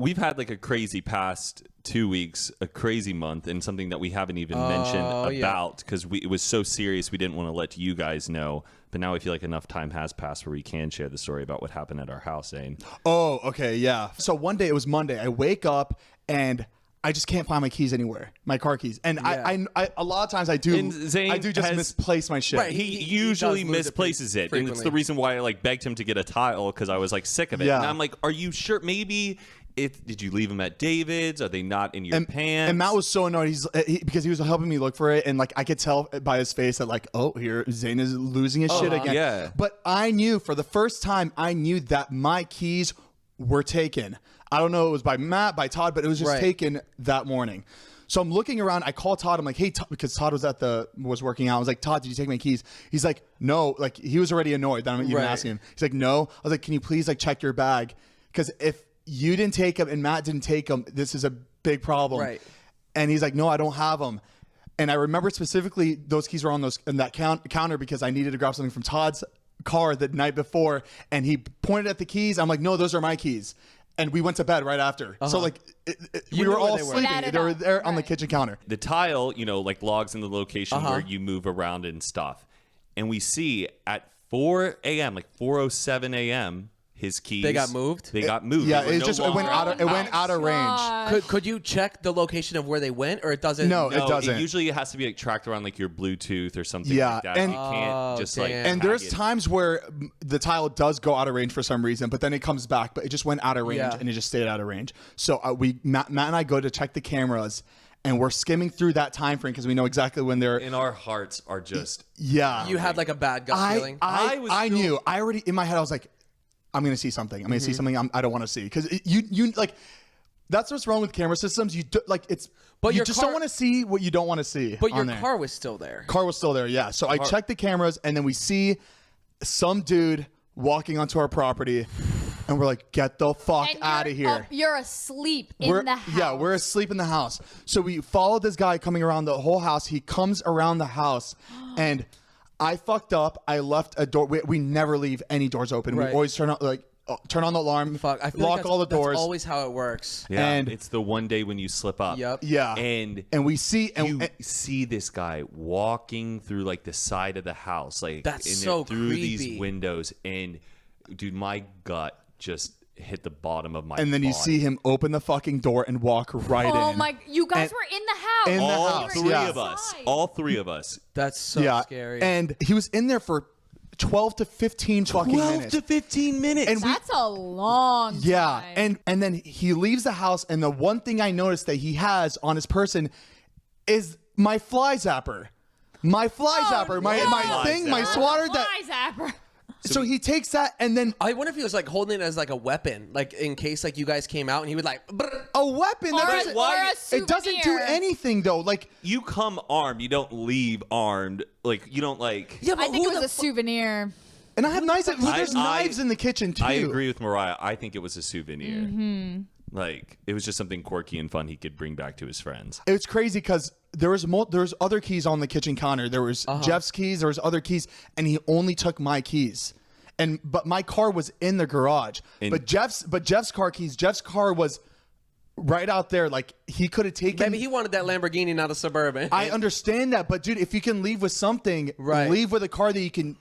we've had like a crazy past 2 weeks, a crazy month, and something that we haven't even mentioned about because it was so serious we didn't want to let you guys know. But now I feel like enough time has passed where we can share the story about what happened at our house, Zane. Oh, okay, yeah. So one day, it was Monday, I wake up and I just can't find my keys anywhere, my car keys. And I a lot of times I do just misplace my shit. Right, he usually misplaces it. And it's the reason why I like begged him to get a tile because I was like sick of it. Yeah. And I'm like, are you sure? Maybe did you leave them at David's? Are they not in your pants? And Matt was so annoyed because he was helping me look for it, and like I could tell by his face that like, oh, here Zane is losing his shit again. Yeah. But I knew for the first time, I knew that my keys were taken. I don't know if it was by Matt, by Todd, but it was just taken that morning. So I'm looking around. I call Todd. I'm like, hey, because Todd was working out. I was like, Todd, did you take my keys? He's like, no. Like he was already annoyed that I'm even asking him. He's like, no. I was like, can you please like check your bag? Because if you didn't take them and Matt didn't take them, this is a big problem. Right. And he's like, no, I don't have them. And I remember specifically those keys were on that counter because I needed to grab something from Todd's car the night before, and he pointed at the keys. I'm like, no, those are my keys. And we went to bed right after. So like we were all sleeping. They were there on the kitchen counter. The tile, like logs in the location where you move around and stuff. And we see at 4 a.m., like 4:07 a.m., his keys. They got moved? They got moved. Yeah, it went out of range. Could you check the location of where they went, or it doesn't? No, it doesn't. Usually it has to be like tracked around like your Bluetooth or something like that. And you can't just like. And there's times where the tile does go out of range for some reason, but then it comes back. But it just went out of range and it just stayed out of range. So Matt and I go to check the cameras. And we're skimming through that time frame because we know exactly when they're. And our hearts are just. Yeah. You had like a bad gut feeling. I knew. I already in my head. I was like, I'm going to see something. I'm going to see something I don't want to see. Because you like, that's what's wrong with camera systems. You do, like it's, but you just don't want to see what you don't want to see. But your car was still there. Car was still there, yeah. So I checked the cameras, and then we see some dude walking onto our property, and we're like, get the fuck out of here. You're asleep in the house. Yeah, we're asleep in the house. So we followed this guy coming around the whole house. He comes around the house, and I fucked up. I left a door. We never leave any doors open. We always turn on the alarm. I feel lock all the doors. That's always how it works. Yeah, and it's the one day when you slip up. Yep. Yeah. And we see see this guy walking through like the side of the house, like through creepy. these windows, and dude, my gut just hit the bottom of my and then body. You see him open the fucking door and walk right in. Oh my, you guys were in the house. In the all house, three of us. All three of us. That's so scary. And he was in there for 12 to 15 fucking minutes. 12 to 15 minutes. And that's a long time. Yeah. And then he leaves the house, and the one thing I noticed that he has on his person is my fly zapper. My fly zapper. My thing, my swatter. Fly zapper. So he takes that, and then I wonder if he was like holding it as like a weapon, like in case like you guys came out and he would like a weapon. Or a it doesn't do anything though. Like you come armed, you don't leave armed. Like you don't like. Yeah, but I think it was a souvenir. And I have knives. There's knives in the kitchen too. I agree with Mariah. I think it was a souvenir. Mm-hmm. Like it was just something quirky and fun he could bring back to his friends. It's crazy because there was other keys on the kitchen counter. There was Jeff's keys. There was other keys, and he only took my keys. But my car was in the garage. But Jeff's car keys. Jeff's car was right out there. Like he could have taken. Maybe he wanted that Lamborghini, not a Suburban. I understand that, but dude, if you can leave with something, leave with a car that you can.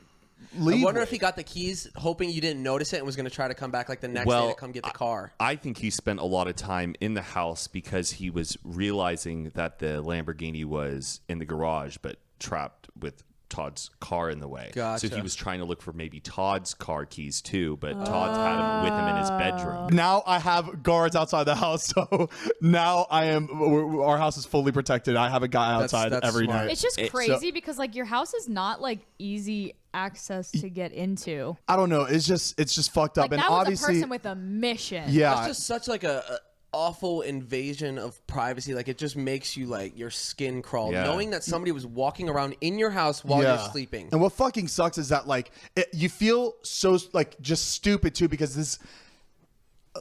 I wonder if he got the keys hoping you didn't notice it and was going to try to come back like the next day to come get the car. I think he spent a lot of time in the house because he was realizing that the Lamborghini was in the garage but trapped with Todd's car in the way. Gotcha. So he was trying to look for maybe Todd's car keys too, but Todd's had him with him in his bedroom. Now I have guards outside the house, so now our house is fully protected. I have a guy outside every night. It's just crazy because like your house is not like easy access to get into. I don't know. It's just fucked up. Like, and that obviously, was a person with a mission. Yeah, that's just such like a awful invasion of privacy. Like it just makes you like your skin crawl knowing that somebody was walking around in your house while you're sleeping. And what fucking sucks is that like you feel so like just stupid too because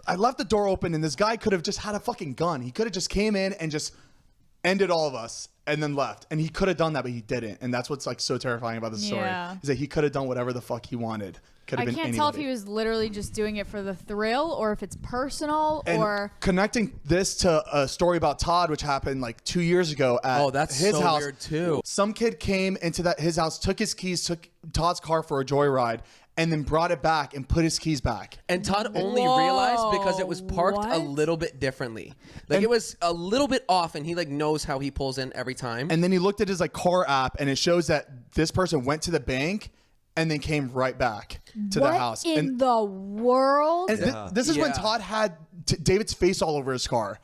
I left the door open and this guy could have just had a fucking gun. He could have just came in and just ended all of us, and then left. And he could have done that, but he didn't. And that's what's like so terrifying about the story is that he could have done whatever the fuck he wanted. I can't tell if he was literally just doing it for the thrill or if it's personal and or connecting this to a story about Todd, which happened like 2 years ago at his so house. Weird too. Some kid came into his house, took his keys, took Todd's car for a joyride, and then brought it back and put his keys back. And Todd only realized because it was parked a little bit differently. Like it was a little bit off, and he like knows how he pulls in every time. And then he looked at his like car app, and it shows that this person went to the bank and then came right back to the house. What in the world? And this is when Todd had David's face all over his car.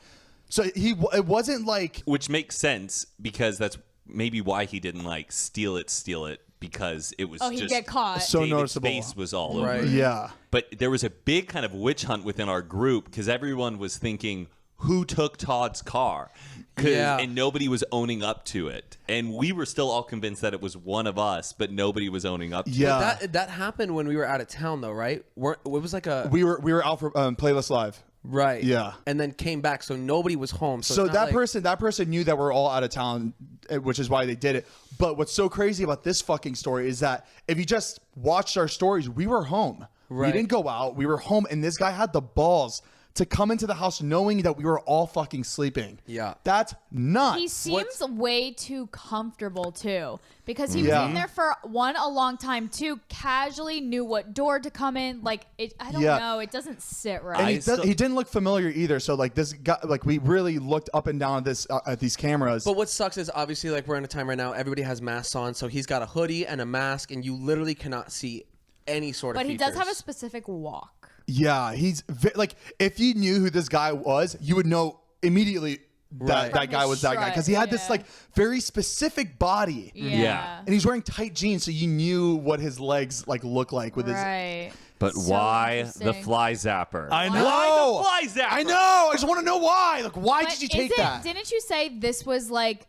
So it wasn't like... Which makes sense because that's maybe why he didn't like steal it because it was he'd just get caught. So David's noticeable. face was all over. Right. Yeah. But there was a big kind of witch hunt within our group because everyone was thinking, who took Todd's car? And nobody was owning up to it. And we were still all convinced that it was one of us, but nobody was owning up to it. Yeah. That happened when we were out of town, though, right? It was like a... We were out for Playlist Live. Right. Yeah. And then came back, so nobody was home. So that person knew that we're all out of town, which is why they did it. But what's so crazy about this fucking story is that if you just watched our stories, we were home. Right. We didn't go out. We were home, and this guy had the balls to come into the house knowing that we were all fucking sleeping. Yeah. That's nuts. He seems way too comfortable, too. Because he was in there for, one, a long time, two, casually knew what door to come in. Like, I don't know. It doesn't sit right. And he didn't look familiar either. So, like, this guy, like, we really looked up and down at these cameras. But what sucks is, obviously, like, we're in a time right now, everybody has masks on. So he's got a hoodie and a mask, and you literally cannot see any sort of But he features. does have a specific walk. Yeah, he's like, if you knew who this guy was, you would know immediately that that guy was that guy because he had this like very specific body. Yeah. And he's wearing tight jeans, so you knew what his legs like look like with his. But So why the fly zapper? I know. Why the fly zapper? I know. I just want to know why. Like, why But did you take that? Didn't you say this was like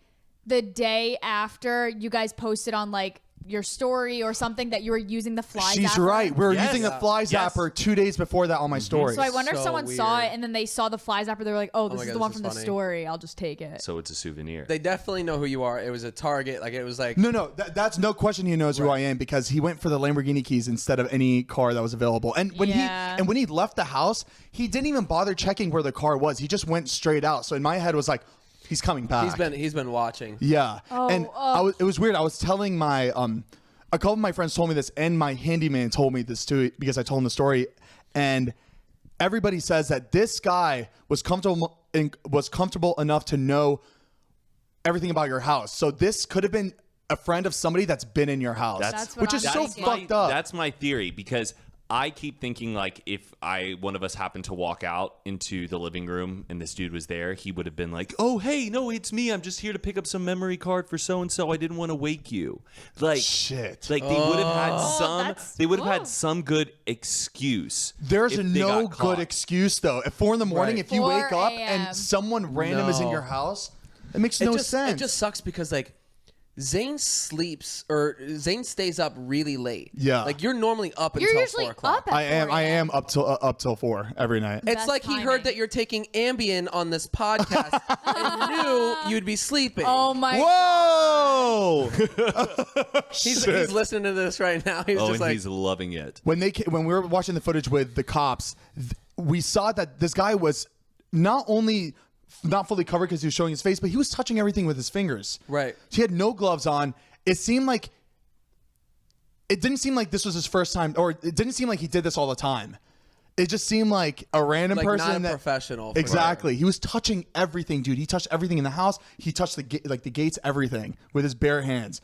the day after you guys posted on like your story or something that you were using the fly zapper? She's right. We were using the fly zapper 2 days before that on my story. So I wonder if So someone saw weird. it and then they saw the fly zapper. They were like, oh, this is God, the one this from is the funny. story. I'll just take it. So it's a souvenir. They definitely know who you are. It was a Target. Like, it was like... No, that's no question. He knows who I am because he went for the Lamborghini keys instead of any car that was available. And when he left the house, he didn't even bother checking where the car was. He just went straight out. So in my head, it was like, he's coming back. He's been watching. Yeah. It was weird. I was telling my a couple of my friends told me this, and my handyman told me this too because I told him the story. And everybody says that this guy was comfortable enough to know everything about your house. So this could have been a friend of somebody that's been in your house, which is so fucked up. That's my theory because I keep thinking like if one of us happened to walk out into the living room and this dude was there, he would have been like, "Oh, hey, no, it's me. I'm just here to pick up some memory card for so and so. I didn't want to wake you." Like shit. Like they would have had some. They would have had some good excuse. There's if no good excuse though. At 4 a.m, if you 4 wake up a.m. and someone random is in your house, it makes no sense. It just sucks because like Zane stays up really late. Yeah. Like you're normally up You're until usually 4 o'clock. up at I am 4 a.m. up till 4 every night. It's Best like he heard timing. that you're taking Ambien on this podcast and knew you'd be sleeping. Oh my Whoa! He's listening to this right now. He's just and like, Oh, he's loving it. When we were watching the footage with the cops, we saw that this guy was not only not fully covered because he was showing his face, but he was touching everything with his fingers. Right. He had no gloves on. It didn't seem like this was his first time, or it didn't seem like he did this all the time. It just seemed like a random like person. not a professional. for Exactly. sure. He was touching everything, dude. He touched everything in the house. He touched the gates, everything with his bare hands.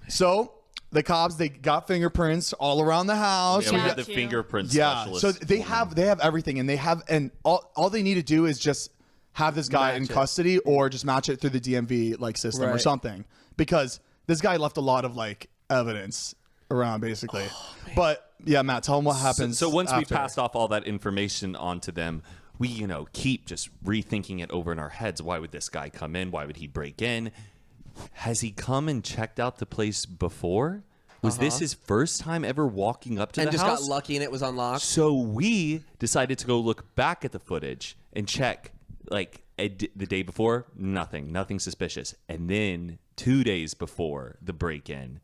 So the cops, they got fingerprints all around the house. Yeah, we got had the you. fingerprint Yeah. specialist. So they have everything, and all they need to do is just have this guy in Match it. custody or just match it through the DMV system or Right. something, because this guy left a lot of evidence around basically. But yeah, Matt, tell them what happens. So once we after. passed off all that information onto them, we keep just rethinking it over in our heads. Why would this guy come in? Why would he break in? Has he come and checked out the place before? Was this his first time ever walking up to And the just house? got lucky and it was unlocked. So we decided to go look back at the footage and check, The day before, nothing suspicious. And then 2 days before the break-in,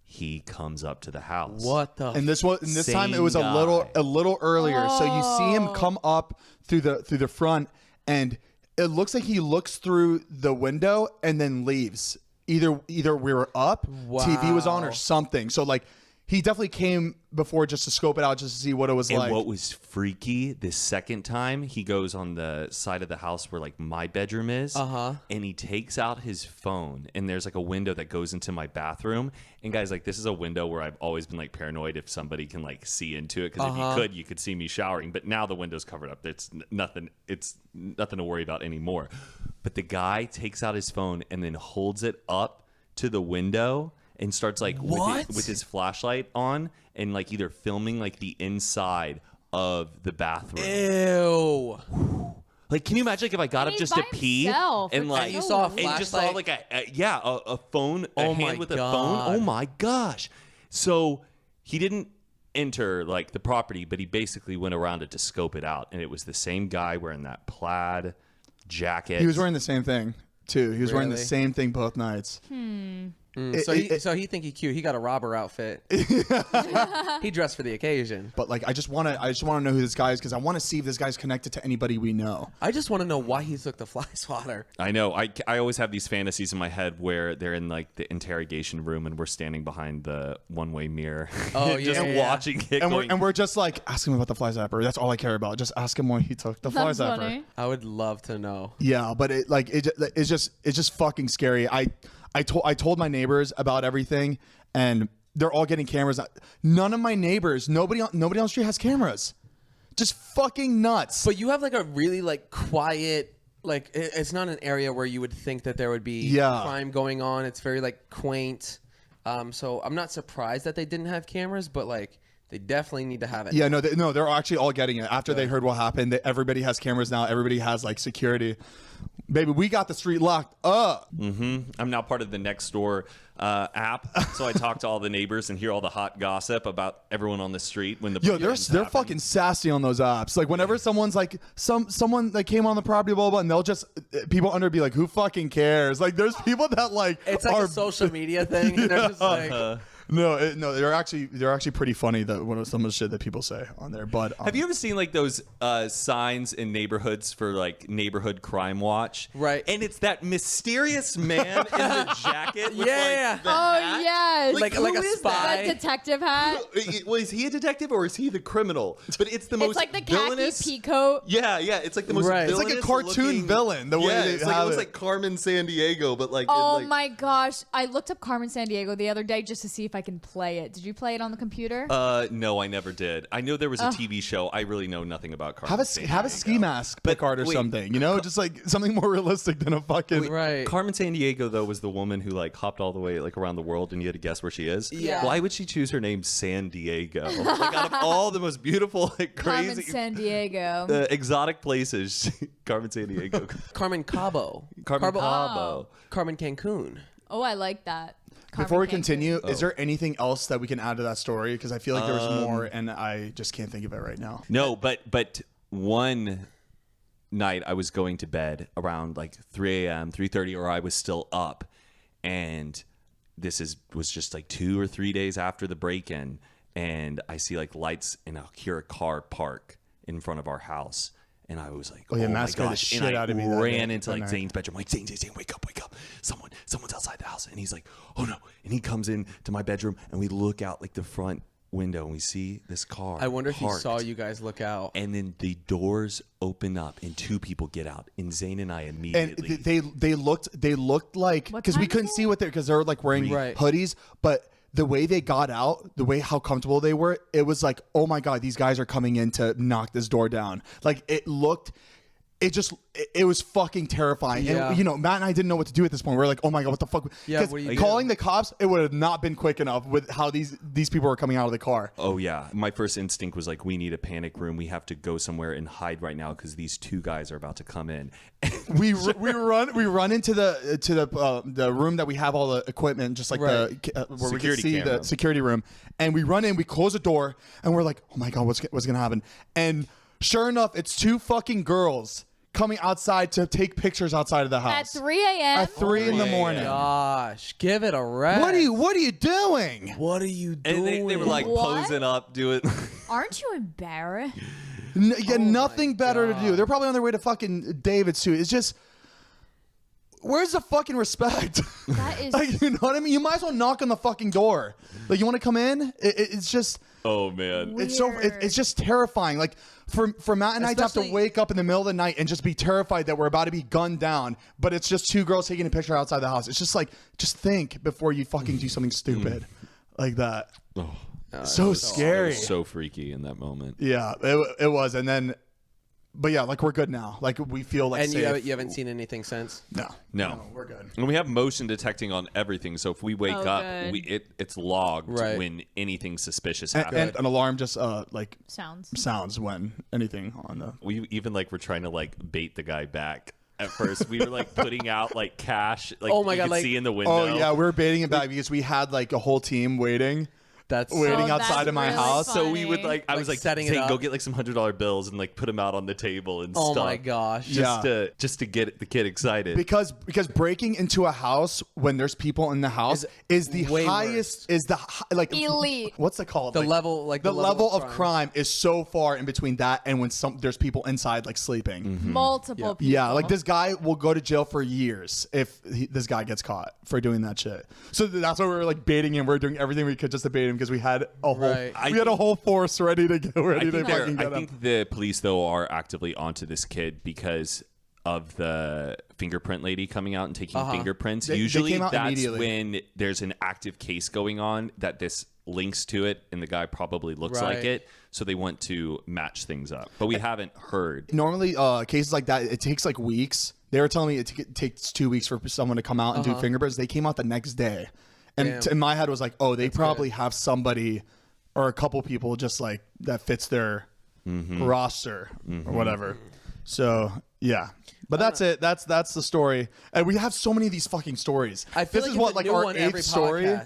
he comes up to the house. What the? And this time it was Same a little earlier. So you see him come up through the front, and it looks like he looks through the window and then leaves. Either we were up, TV was on, or something. So like, he definitely came before just to scope it out, just to see what it was like. And what was freaky, the second time, he goes on the side of the house where like my bedroom is, and he takes out his phone, and there's like a window that goes into my bathroom. And guys, like, this is a window where I've always been like paranoid if somebody can like see into it, because if you could see me showering. But now the window's covered up. It's nothing to worry about anymore. But the guy takes out his phone and then holds it up to the window and starts like with his flashlight on and like either filming like the inside of the bathroom. Ew. Like, can you imagine like if I got up just to pee and like you saw a flashlight? and just saw like a phone, a hand with a phone? Oh my gosh. So he didn't enter like the property, but he basically went around it to scope it out, and it was the same guy wearing that plaid jacket. He was wearing the same thing too. He was wearing the same thing both nights. So he think he cute. He got a robber outfit. He dressed for the occasion. But like, I just want to know who this guy is, because I want to see if this guy's connected to anybody we know. I just want to know why he took the fly swatter. I know. I always have these fantasies in my head where they're in like the interrogation room and we're standing behind the one-way mirror. Oh, just watching it. And we're just like, ask him about the fly zapper. That's all I care about. Just ask him why he took the fly zapper. Funny. I would love to know. Yeah, but it's just fucking scary. I told my neighbors about everything, and they're all getting cameras. None of my neighbors, nobody on the street has cameras. Just fucking nuts. But you have like a really like quiet, like it's not an area where you would think that there would be crime going on. It's very like quaint. So I'm not surprised that they didn't have cameras, but like they definitely need to have it. Yeah, they're actually all getting it after they heard what happened. Everybody has cameras now. Everybody has like security. Baby, we got the street locked up. I'm now part of the Nextdoor app, so I talk to all the neighbors and hear all the hot gossip about everyone on the street when the they're fucking sassy on those apps. Like whenever someone's like someone that came on the property, blah blah, and they'll just people under be like, who fucking cares? Like there's people that like it's like a social media thing. And they're just like. No, they're actually pretty funny, some of the shit that people say on there. But have you ever seen like those signs in neighborhoods for like neighborhood crime watch? Right. And it's that mysterious man in the jacket. With, yeah. Like, the hat. Yes. Like a spy. That detective hat. Well, is he a detective or is he the criminal? But it's the most It's like the villainous. khaki peacoat. Yeah. It's like the most it's villainous like a cartoon looking, villain. The way they it's have like, it looks it. like Carmen Sandiego, but like. Oh like, my gosh. I looked up Carmen Sandiego the other day just to see if I can play it. Did you play it on the computer? No, I never did. I know there was a TV show. I really know nothing about Carmen. Have a ski mask, Picard, or something. You know, just like something more realistic than a fucking. Right. Carmen Sandiego though was the woman who like hopped all the way like around the world, and you had to guess where she is. Yeah. Why would she choose her name San Diego? Like out of all the most beautiful, like crazy, Carmen Sandiego. exotic places, Carmen Sandiego. Carmen Cabo. Carmen Cabo. Carmen Cancun. Oh, I like that. Before we Carmen continue, is there anything else that we can add to that story? Because I feel like there was more, and I just can't think of it right now. No, but one night I was going to bed around like 3 a.m., 3:30, or I was still up, and was just like 2 or 3 days after the break-in, and I see like lights, and I hear a car park in front of our house. And I was like, yeah, oh my scared the gosh. shit And out I of me that ran day, into that like night. Zane's bedroom. I'm like, Zane, wake up. Someone's outside the house. And he's like, oh no. And he comes in to my bedroom, and we look out like the front window, and we see this car. I wonder if he parked. saw you guys look out. And then the doors open up, and 2 people get out, and Zane and I immediately. And they looked like, What because we time couldn't is it? see what because they were like wearing Right. hoodies, but the way they got out, the way how comfortable they were, it was like, oh my god, these guys are coming in to knock this door down. Like it was fucking terrifying. Yeah. And, you know, Matt and I didn't know what to do at this point. We were like, oh my God, what the fuck? Yeah, Because what do you calling do? the cops, it would have not been quick enough with how these people were coming out of the car. Oh yeah, my first instinct was like, we need a panic room. We have to go somewhere and hide right now because these 2 guys are about to come in. We run into the room that we have all the equipment, just like Right. where we can Security see camera. the security room, and we run in, we close the door, and we're like, oh my God, what's gonna happen? And sure enough, it's 2 fucking girls coming outside to take pictures outside of the house at 3 a.m. At 3 in the morning. Gosh, give it a rest. What are you doing? What are you doing? And they were like posing up, doing. Aren't you embarrassed? Nothing better to do. They're probably on their way to fucking David's too. It's just, where's the fucking respect? That is, like, you know what I mean? You might as well knock on the fucking door. Like, you want to come in? It's just. Oh man, weird. It's just terrifying. Like for Matt and I to have to wake up in the middle of the night and just be terrified that we're about to be gunned down, but it's just two girls taking a picture outside the house. It's just like, just think before you fucking do something stupid like that. Oh, so scary. It was so freaky in that moment. Yeah, it was, and then. But yeah, like we're good now. Like we feel like safe. And you haven't seen anything since? No, we're good. And we have motion detecting on everything, so if we wake up, it's logged when anything suspicious happens. And an alarm just like sounds when anything on the. We even like were trying to like bait the guy back. At first, we were like putting out like cash. Like, oh my God, you could see in the window. Oh yeah, we were baiting it back because we had like a whole team waiting. Waiting outside of my house. Funny. So we would like, I was like setting it up. go get like some $100 bills and like put them out on the table and stuff. Oh my gosh. Just to get the kid excited. Because breaking into a house when there's people in the house is the highest, like elite. What's it called? The like, level, like the level of crime is so far in between that and when there's people inside like sleeping. Multiple people. Yeah, like this guy will go to jail for years if this guy gets caught for doing that shit. So that's why we were like baiting him. We were doing everything we could just to bait him because we had a whole force ready to go. I think the police though are actively onto this kid because of the fingerprint lady coming out and taking fingerprints. Usually that's when there's an active case going on that this links to it and the guy probably looks like it, so they want to match things up, but we haven't heard. Normally cases like that, it takes like weeks. They were telling me it takes 2 weeks for someone to come out and do fingerprints. They came out the next day. And in my head was like, oh, they probably have somebody or a couple people just like that fits their roster or whatever. So yeah, but that's it. That's the story. And we have so many of these fucking stories. I feel this like is what like our 8th story.